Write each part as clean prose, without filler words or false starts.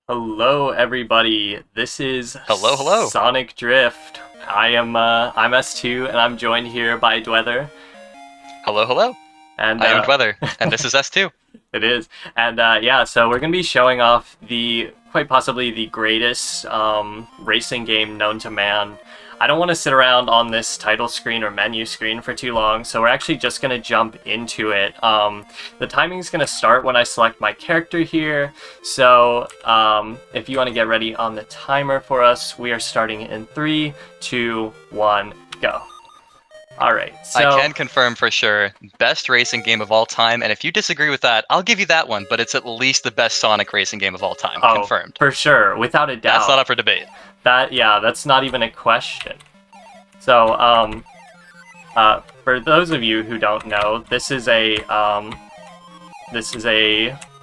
Hello, everybody. This is Hello, hello. Sonic Drift. I'm S2, and I'm joined here by Dweather, Hello, hello. and I am Dweather, and this is S2. it is, and yeah. So we're gonna be showing off the quite possibly the greatest racing game known to man. I don't want to sit around on this title screen or menu screen for too long, so we're actually just gonna jump into it. The timing's gonna start when I select my character here. So if you want to get ready on the timer for us, we are starting in 3, 2, 1, go. All right. I So can confirm for sure, best racing game of all time, and if you disagree with that, I'll give you that one, but it's at least the best Sonic racing game of all time. oh, Confirmed. for sure, without a That's not doubt. up for debate. That's not even a question. So, for those of you who don't know, this is a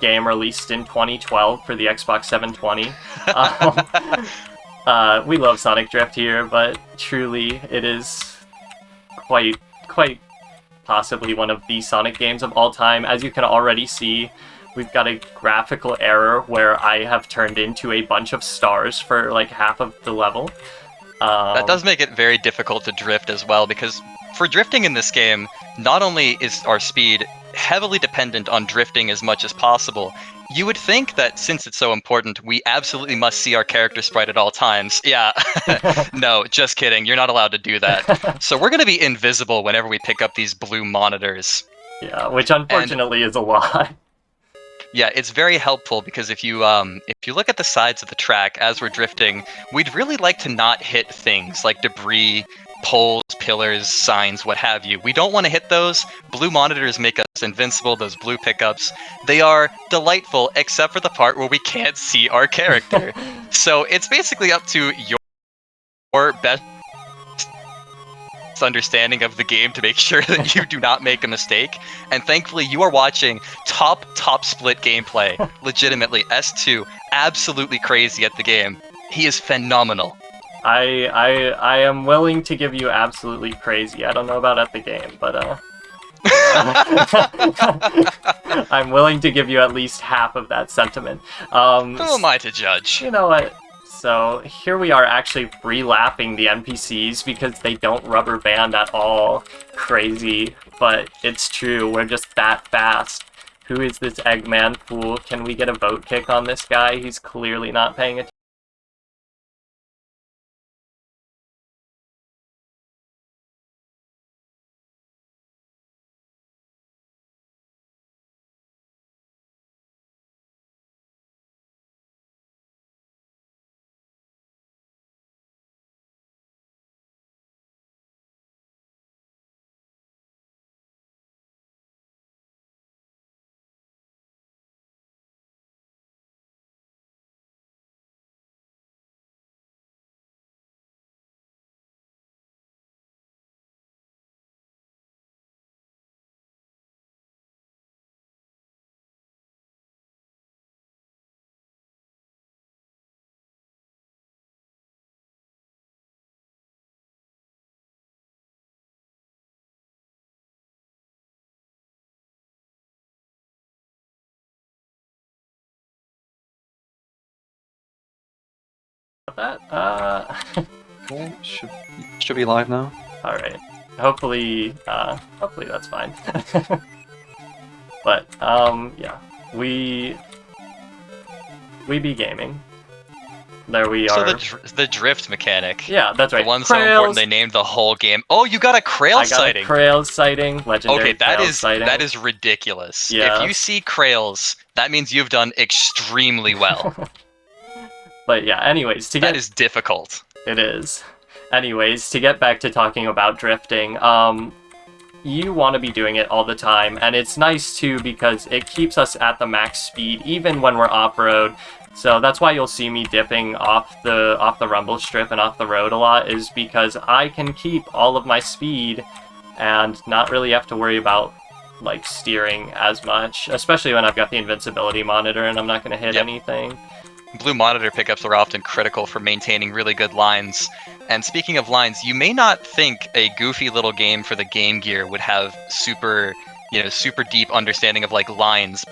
game released in 2012 for the Xbox 720. We love Sonic Drift here, but truly, it is quite possibly one of the Sonic games of all time. As you can already see, we've got a graphical error where I have turned into a bunch of stars for like half of the level. That does make it very difficult to drift as well, because for drifting in this game, not only is our speed heavily dependent on drifting as much as possible, you would think that since it's so important, we absolutely must see our character sprite at all times. Yeah, no, just kidding. You're not allowed to do that. So we're going to be invisible whenever we pick up these blue monitors. Yeah, which And unfortunately is a lot. yeah, it's very helpful because if you look at the sides of the track as we're drifting, we'd really like to not hit things like debris, poles, pillars, signs, what have you. We don't want to hit those. Blue monitors make us invincible, those blue pickups. They are delightful except for the part where we can't see our character. So it's basically up to your best understanding of the game to make sure that you do not make a mistake. And thankfully, you are watching top split gameplay. Legitimately, S2 absolutely crazy at the game. He is phenomenal. I am willing to give you absolutely crazy. I don't know about at the game, but I'm willing to give you at least half of that sentiment. Who am I to judge? You know what? So here we are actually re-lapping the NPCs because they don't rubber band at all. Crazy, but it's true. We're just that fast. Who is this Eggman fool? Can we get a vote kick on this guy? He's clearly not paying attention. That Okay, should be live now. all right. Hopefully that's fine. But yeah, we be gaming. There we So are. the drift mechanic. Yeah, that's right. The one so important they named the whole game. Oh, you got a Krail I got sighting. a Krails sighting. Legendary Okay, that Krails is sighting. that is ridiculous. Yeah. If you see Krails, that means you've done extremely well. But yeah, anyways, That is difficult. It is. Anyways, to get back to talking about drifting, you want to be doing it all the time, and it's nice too because it keeps us at the max speed even when we're off-road. So that's why you'll see me dipping off the rumble strip and off the road a lot, is because I can keep all of my speed and not really have to worry about like steering as much, especially when I've got the invincibility monitor and I'm not going to hit anything. Blue monitor pickups are often critical for maintaining really good lines. And speaking of lines, you may not think a goofy little game for the Game Gear would have super deep understanding of like lines.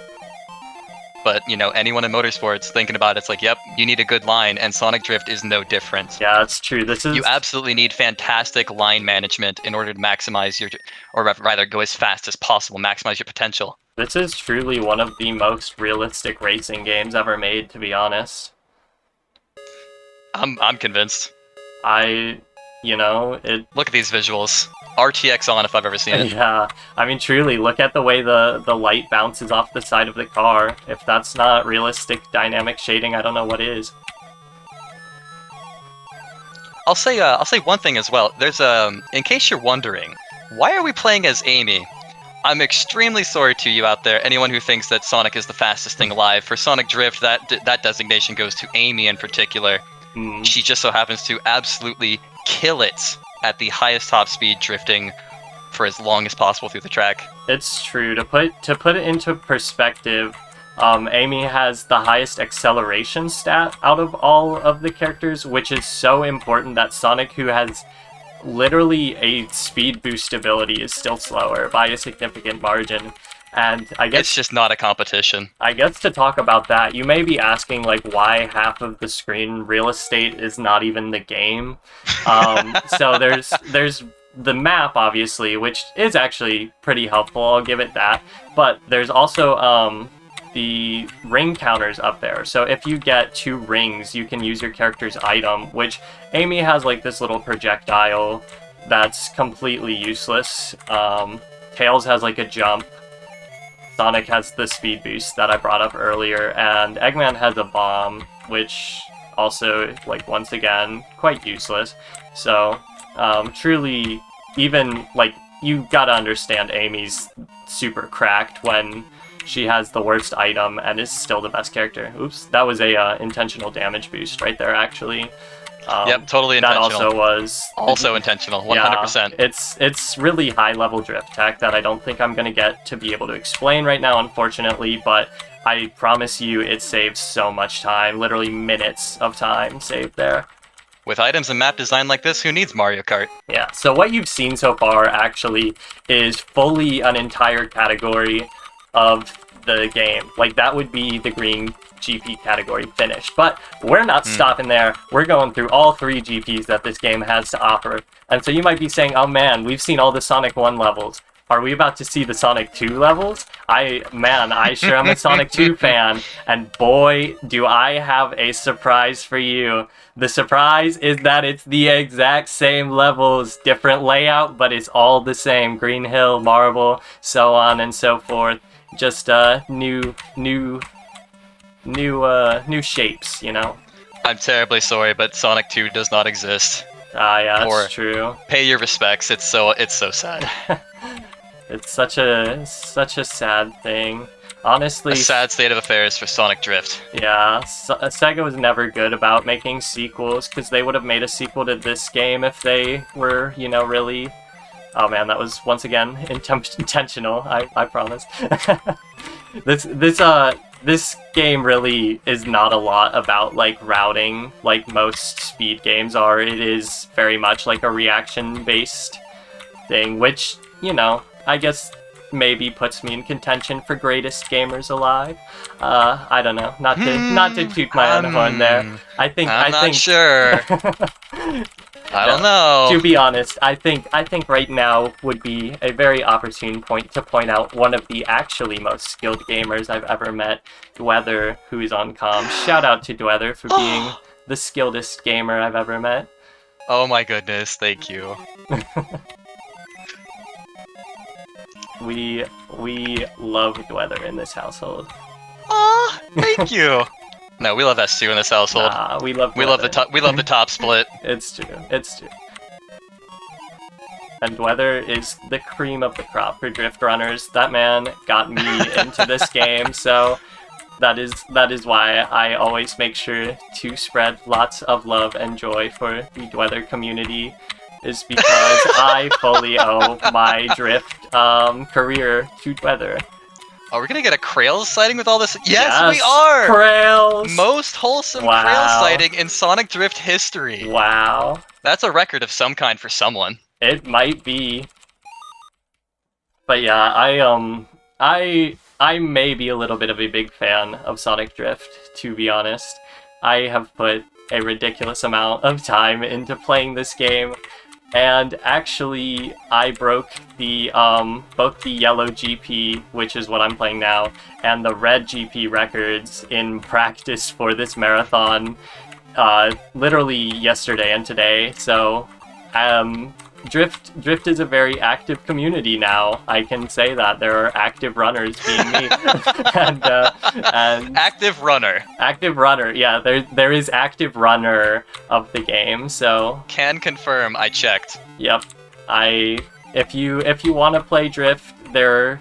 but you know, anyone in motorsports thinking about it's like, yep, you need a good line, and Sonic Drift is no different. Yeah, that's true. This is You absolutely need fantastic line management in order to maximize your, or rather, go as fast as possible, maximize your potential. this is truly one of the most realistic racing games ever made, to be honest. I'm convinced. You know, it. Look at these visuals. RTX on if I've ever seen it. Yeah, I mean, truly, look at the way the light bounces off the side of the car. If that's not realistic dynamic shading, I don't know what is. I'll say one thing as well. There's in case you're wondering, why are we playing as Amy? I'm extremely sorry to you out there, anyone who thinks that Sonic is the fastest thing alive. For Sonic Drift, that designation goes to Amy in particular. She just so happens to absolutely kill it at the highest top speed drifting for as long as possible through the track. It's true. To put it into perspective, Amy has the highest acceleration stat out of all of the characters, which is so important that Sonic, who has literally a speed boost ability, is still slower by a significant margin. And I guess it's just not a competition. I guess to talk about that, you may be asking like why half of the screen real estate is not even the game. So there's the map, obviously, which is actually pretty helpful. I'll give it that. But there's also the ring counters up there. So if you get 2 rings, you can use your character's item, which Amy has like this little projectile that's completely useless. Tails has like a jump. Sonic has the speed boost that I brought up earlier, and Eggman has a bomb, which also, like, once again, quite useless. So, truly, even, like, you gotta understand Amy's super cracked when she has the worst item and is still the best character. Oops, that was a intentional damage boost right there, actually. Yep, totally intentional. That also was... Also intentional, 100%. Yeah, it's really high-level drift tech that I don't think I'm going to get to be able to explain right now, unfortunately, but I promise you it saves so much time, literally minutes of time saved there. With items and map design like this, who needs Mario Kart? Yeah, so what you've seen so far, actually, is fully an entire category of the game. Like, that would be the green GP category finished. But we're not stopping there. We're going through all 3 GPs that this game has to offer. And so you might be saying, oh man, we've seen all the Sonic 1 levels. Are we about to see the Sonic 2 levels? I sure am a Sonic 2 fan. And boy, do I have a surprise for you. The surprise is that it's the exact same levels, different layout, but it's all the same. Green Hill, Marble, so on and so forth. Just new shapes, you know. I'm terribly sorry, but Sonic 2 does not exist. Yeah, that's true. Pay your respects. It's so sad. It's such a sad thing. Honestly, a sad state of affairs for Sonic Drift. Yeah, Sega was never good about making sequels, because they would have made a sequel to this game if they were, you know, really... Oh man, that was, once again, intentional, I promise. This game really is not a lot about, like, routing, like most speed games are. It is very much like a reaction-based thing, which, you know, I guess maybe puts me in contention for greatest gamers alive. I don't know, not to toot my own horn there. I'm not sure. I don't know. To be honest, I think right now would be a very opportune point to point out one of the actually most skilled gamers I've ever met, Dweather, who is on comm. Shout out to Dweather for being the skilledest gamer I've ever met. Oh my goodness, thank you. We love Dweather in this household. Aw, thank you. No, we love S2 in this household. Nah, we love the top split. It's true. And Dweather is the cream of the crop for drift runners. That man got me into this game, so that is why I always make sure to spread lots of love and joy for the Dweather community, is because I fully owe my drift career to Dweather. Are we gonna get a Krails sighting with all this? Yes, we are! Krails! Most wholesome Krails sighting in Sonic Drift history. Wow. That's a record of some kind for someone. It might be. But yeah, I I may be a little bit of a big fan of Sonic Drift, to be honest. I have put a ridiculous amount of time into playing this game, and actually I broke the both the yellow GP, which is what I'm playing now, and the red GP records in practice for this marathon literally yesterday and today. So Drift is a very active community now. I can say that there are active runners being me. and Active runner. active runner, yeah, there is active runner of the game. So Can confirm. I checked. yep, if you want to play Drift, there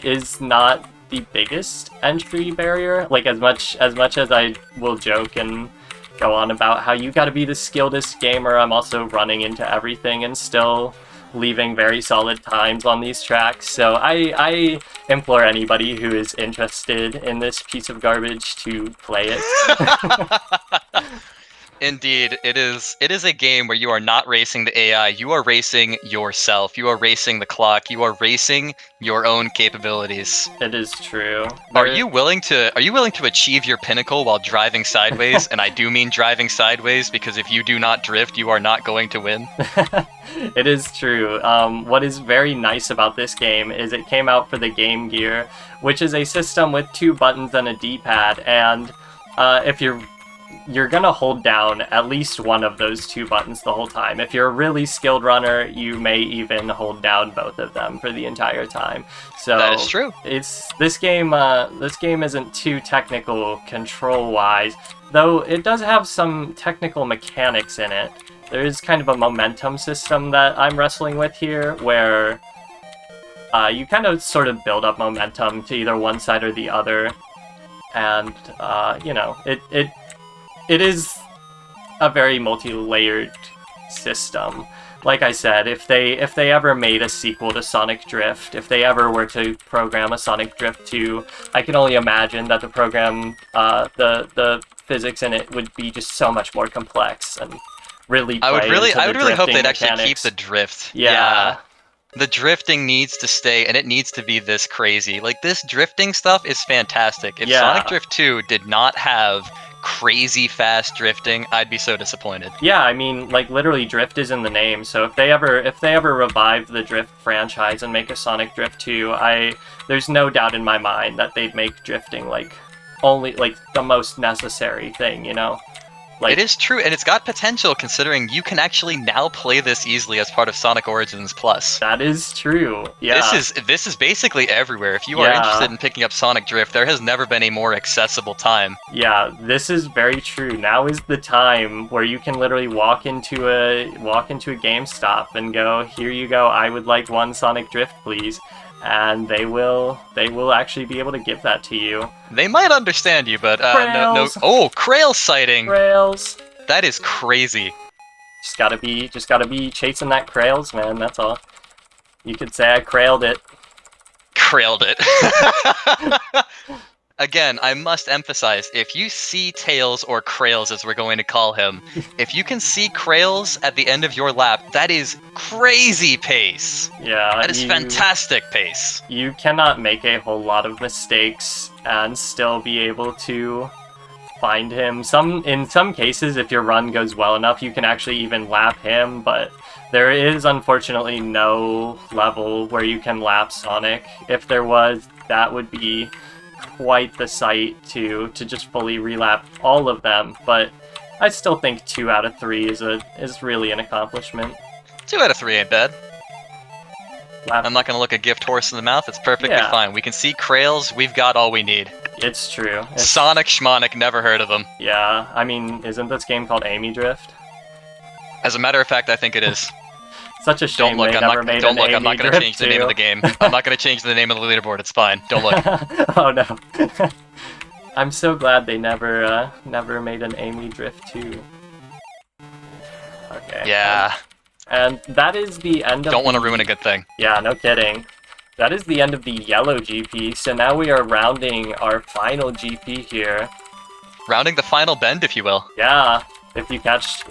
is not the biggest entry barrier. Like as much as I will joke and go on about how you gotta be the skilledest gamer, I'm also running into everything and still leaving very solid times on these tracks. So I implore anybody who is interested in this piece of garbage to play it. Indeed, it is a game where you are not racing the AI, you are racing yourself. You are racing the clock. You are racing your own capabilities. It is true. Are you willing to achieve your pinnacle while driving sideways? And I do mean driving sideways, because if you do not drift, you are not going to win. It is true. What is very nice about this game is it came out for the Game Gear, which is a system with 2 buttons and a D-pad, and if you're gonna hold down at least one of those 2 buttons the whole time. If you're a really skilled runner, you may even hold down both of them for the entire time. So That is true. This game isn't too technical control-wise, though it does have some technical mechanics in it. There is kind of a momentum system that I'm wrestling with here, where you kind of sort of build up momentum to either one side or the other, and you know, it is a very multi-layered system. Like I said, if they ever made a sequel to Sonic Drift, if they ever were to program a Sonic Drift 2, I can only imagine that the program, the physics in it would be just so much more complex and really I would really hope they'd actually keep mechanics. the drift. Yeah. The drifting needs to stay, and it needs to be this crazy. Like, this drifting stuff is fantastic. If Yeah. Sonic Drift 2 did not have crazy fast drifting, I'd be so disappointed. Yeah, I mean, like, literally Drift is in the name, so if they ever revive the Drift franchise and make a Sonic Drift 2, there's no doubt in my mind that they'd make drifting, like, only, like, the most necessary thing, you know? Like, It is true, and it's got potential, considering you can actually now play this easily as part of Sonic Origins Plus. that is true, yeah. This is basically everywhere. If you are Yeah. interested in picking up Sonic Drift, there has never been a more accessible time. Yeah, this is very true. Now is the time where you can literally walk into a GameStop and go, "Here you go. I would like one Sonic Drift, please." And they will actually be able to give that to you. They might understand you, but no. Krails. Oh, Krail sighting! Krails. That is crazy. Just gotta be chasing that Krails, man. That's all. You could say I Krailed it. Krailed it. Again, I must emphasize, if you see Tails, or Krails as we're going to call him, if you can see Krails at the end of your lap, that is crazy pace. Yeah, That is fantastic pace. You cannot make a whole lot of mistakes and still be able to find him. In some cases, if your run goes well enough, you can actually even lap him, but there is unfortunately no level where you can lap Sonic. If there was, that would be quite the sight to just fully relap all of them, but I still think 2 out of 3 is really an accomplishment. 2 out of 3 ain't bad. Lap, I'm not gonna look a gift horse in the mouth, it's perfectly Yeah. fine. We can see Krails, we've got all we need. it's true. Sonic Schmonic, never heard of him. Yeah, I mean, isn't this game called Amy Drift? As a matter of fact, I think it is. Such a shame Don't look, they I'm never not, made don't an look, Amy I'm not gonna Drift change the name of the 2. game. I'm not gonna change the name of the leaderboard, it's fine. Don't look. Oh no. I'm so glad they never made an Amy Drift 2. Okay. Yeah, And that is the end of don't want to ruin a good thing. Yeah, no kidding. That is the end of the yellow GP, so now we are rounding our final GP here. Rounding the final bend, if you will. Yeah, if you catch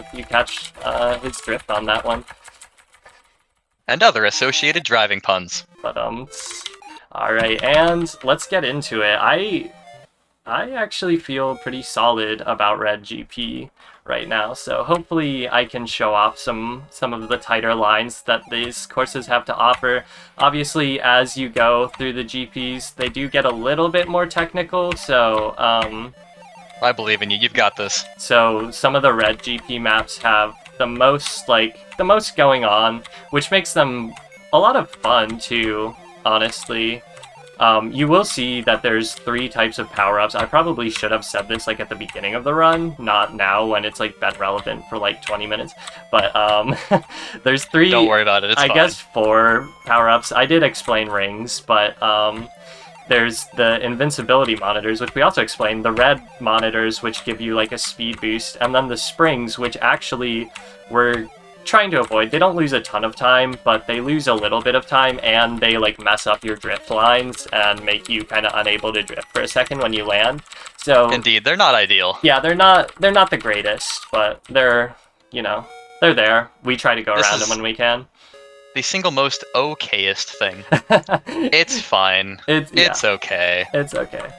his drift on that one. And other associated driving puns. But All right, and let's get into it. I actually feel pretty solid about red GP right now, so hopefully I can show off some of the tighter lines that these courses have to offer. Obviously, as you go through the GPs, they do get a little bit more technical, so I believe in you. You've got this. so some of the red GP maps have the most going on, which makes them a lot of fun too, honestly. You will see that there's 3 types of power-ups. I probably should have said this like at the beginning of the run, not now when it's like been relevant for like 20 minutes. But there's 3. Don't worry about it. It's I fine. guess 4 power-ups. I did explain rings, but there's the invincibility monitors, which we also explained. The red monitors, which give you like a speed boost, and then the springs, which actually we're trying to avoid. They don't lose a ton of time, but they lose a little bit of time, and they like mess up your drift lines and make you kind of unable to drift for a second when you land. So Indeed, they're not ideal. yeah, they're not the greatest, but they're they're there. We try to go around them when we can. The single most okayest thing. It's fine. It's okay. It's okay.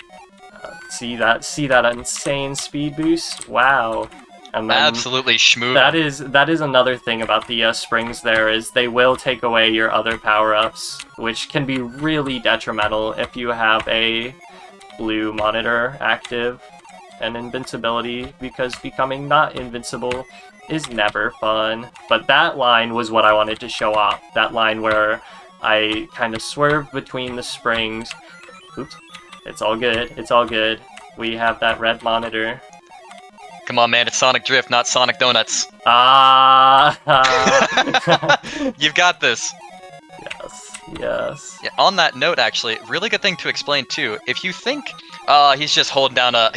See that insane speed boost? Wow. And then Absolutely schmoo. that is another thing about the springs there, is they will take away your other power-ups, which can be really detrimental if you have a blue monitor active and invincibility, because becoming not invincible is never fun. But that line was what I wanted to show off. That line where I kind of swerved between the springs. Oops. It's all good. It's all good. We have that red monitor. Come on, man. It's Sonic Drift, not Sonic Donuts. Ah! You've got this. Yes. Yeah, on that note, actually, really good thing to explain too. If you think he's just holding down a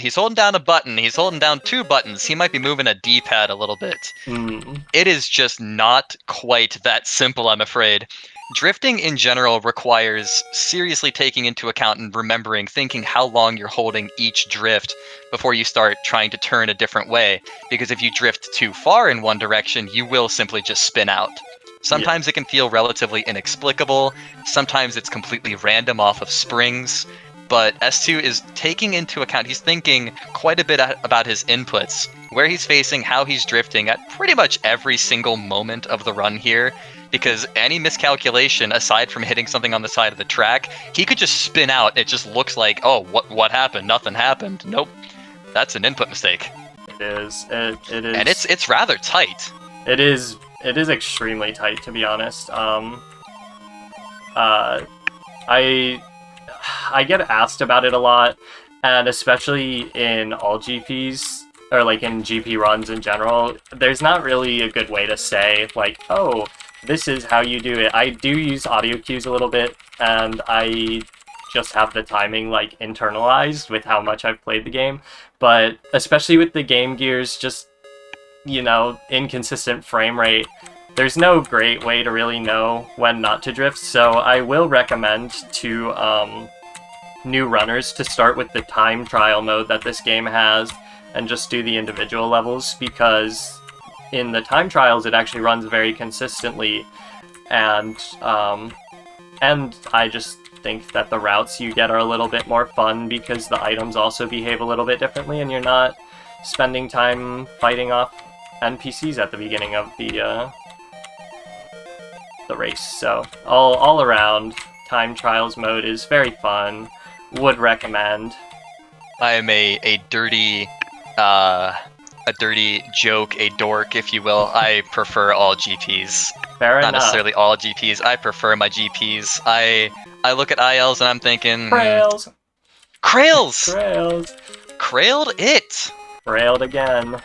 button, he's holding down 2 buttons, he might be moving a D-pad a little bit. It is just not quite that simple, I'm afraid. Drifting in general requires seriously taking into account and remembering, thinking how long you're holding each drift before you start trying to turn a different way. Because if you drift too far in one direction, you will simply just spin out. Sometimes it can feel relatively inexplicable, sometimes it's completely random off of springs, but S2 is taking into account, he's thinking quite a bit about his inputs, where he's facing, how he's drifting at pretty much every single moment of the run here, because any miscalculation, aside from hitting something on the side of the track, he could just spin out. It just looks like, oh, what happened? Nothing happened. Nope. That's an input mistake. It is. It is. And it's rather tight. It is extremely tight, to be honest. I get asked about it a lot, and especially in all GPs, or like in GP runs in general, there's not really a good way to say, like, oh, this is how you do it. I do use audio cues a little bit, and I just have the timing like internalized with how much I've played the game. But especially with the Game Gear's just, inconsistent frame rate, there's no great way to really know when not to drift. So I will recommend to new runners to start with the time trial mode that this game has and just do the individual levels, because in the time trials it actually runs very consistently, and I just think that the routes you get are a little bit more fun because the items also behave a little bit differently, and you're not spending time fighting off NPCs at the beginning of the race. So all around, time trials mode is very fun. Would recommend. I am a dirty joke, a dork, if you will. I prefer all GPs. Fair Not enough. necessarily all GPs. I prefer my GPs. I look at ILs and I'm thinking... Trails. Krails! Trails. Krailed it! Railed again.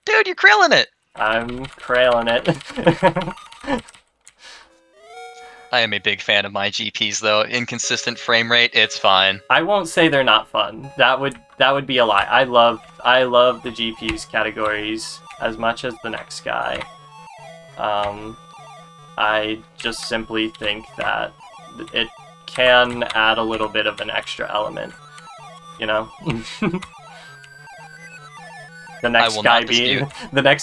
Dude, you're krailing it! I'm crailing it. I am a big fan of my GPs, though. Inconsistent frame rate, it's fine. I won't say they're not fun. That would be a lie. I love the GPs categories as much as the next guy. I just simply think that it can add a little bit of an extra element, The next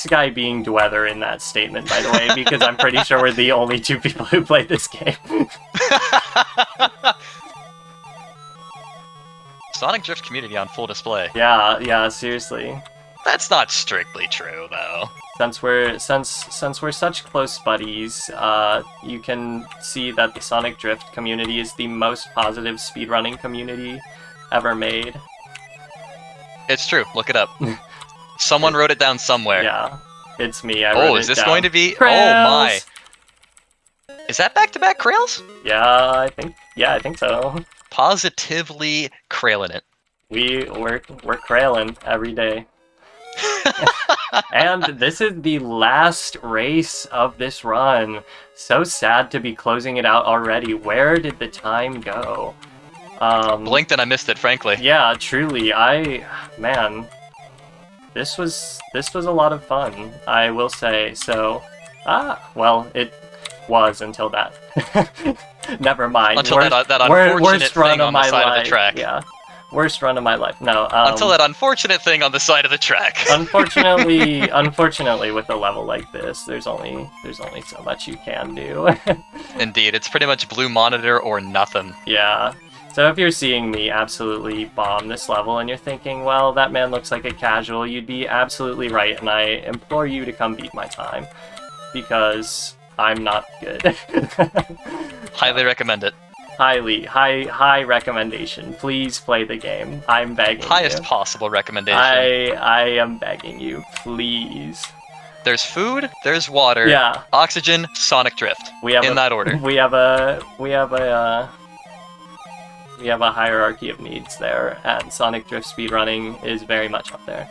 guy being Dweather in that statement, by the way, because I'm pretty sure we're the only 2 people who play this game. Sonic Drift community on full display. Yeah, seriously. That's not strictly true, though. Since we're such close buddies, you can see that the Sonic Drift community is the most positive speedrunning community ever made. It's true. Look it up. Someone wrote it down somewhere. Yeah, it's me. I wrote is it this down. going to be? Trails! Oh my! Is that back-to-back Krails? Yeah, I think so. Positively Krailing it. We're crailing every day. And this is the last race of this run. So sad to be closing it out already. Where did the time go? Blinked and I missed it, frankly. Yeah, truly. Man, this was a lot of fun, I will say. So, well, it was until that. Never mind. Until that unfortunate thing on the side of the track. Yeah. Worst run of my life. No. Until that unfortunate thing on the side of the track. Unfortunately, with a level like this, there's only so much you can do. Indeed, it's pretty much blue monitor or nothing. Yeah. So if you're seeing me absolutely bomb this level and you're thinking, well, that man looks like a casual, you'd be absolutely right, and I implore you to come beat my time, because I'm not good. Highly recommend it. High recommendation. Please play the game. I'm begging Highest you. possible recommendation. I am begging you, please. There's food, there's water, Yeah. oxygen, Sonic Drift. We have in that order. We have a hierarchy of needs there, and Sonic Drift speedrunning is very much up there.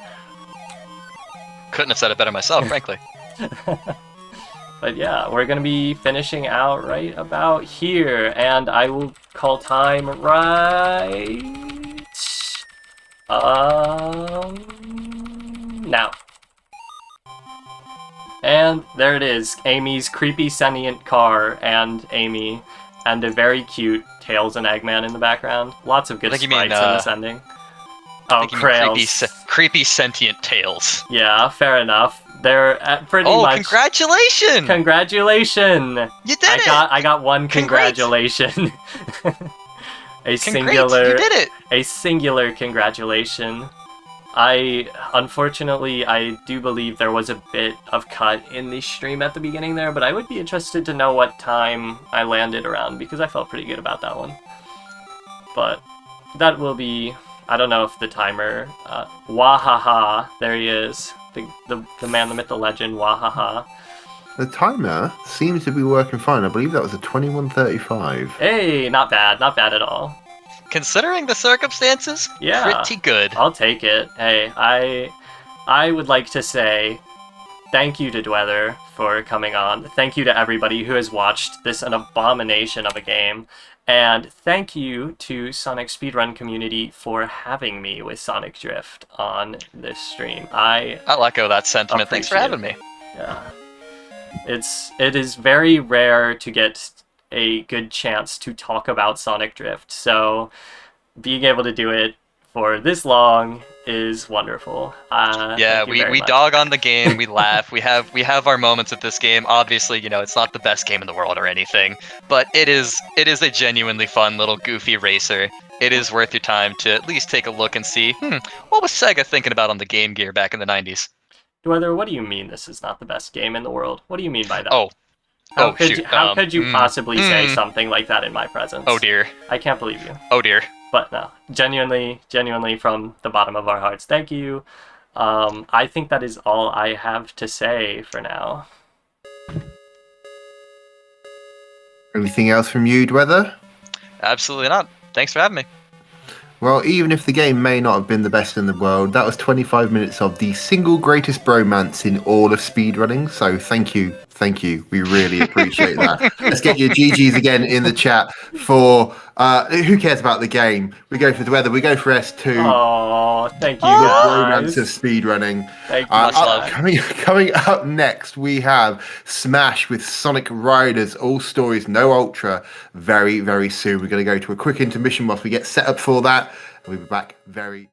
Couldn't have said it better myself, frankly. But yeah, we're gonna be finishing out right about here, and I will call time right now. And there it is, Amy's creepy sentient car and Amy, and a very cute Tails and Eggman in the background. Lots of good sprites in this ending. Oh, Krails. Creepy sentient Tails. Yeah, fair enough. They're pretty much... Oh, congratulations! Congratulations! You did it! I got one congratulation. You did it! A singular congratulation. Unfortunately, I do believe there was a bit of cut in the stream at the beginning there, but I would be interested to know what time I landed around, because I felt pretty good about that one. But that will be... I don't know if the timer... Wahaha, there he is. The man, the myth, the legend, Wahaha. The timer seems to be working fine. I believe that was a 21:35. Hey, not bad at all. Considering the circumstances, yeah, pretty good. I'll take it. Hey, I would like to say thank you to Dweather for coming on. Thank you to everybody who has watched this an abomination of a game. And thank you to Sonic Speedrun community for having me with Sonic Drift on this stream. I'll echo that sentiment. Thanks for having me. Yeah. It is very rare to get a good chance to talk about Sonic Drift, so being able to do it for this long is wonderful. Yeah, we dog on the game, we laugh, we have our moments with this game. Obviously, you know, it's not the best game in the world or anything, but it is a genuinely fun little goofy racer. It is worth your time to at least take a look and see, what was Sega thinking about on the Game Gear back in the 90s? Dweather, what do you mean this is not the best game in the world? What do you mean by that? How could you possibly say something like that in my presence? Oh dear. I can't believe you. Oh dear. But no, genuinely from the bottom of our hearts, thank you. I think that is all I have to say for now. Anything else from you, Dweather? Absolutely not. Thanks for having me. Well, even if the game may not have been the best in the world, that was 25 minutes of the single greatest bromance in all of speedrunning. So thank you. We really appreciate that. Let's get your GGs again in the chat for who cares about the game? We go for Dweather, we go for S2. Oh, thank you, The guys. bromance of speedrunning. Thank you. Much love. Coming up next, we have Smash with Sonic Riders, all stories, no ultra, very, very soon. We're going to go to a quick intermission whilst we get set up for that. We'll be back very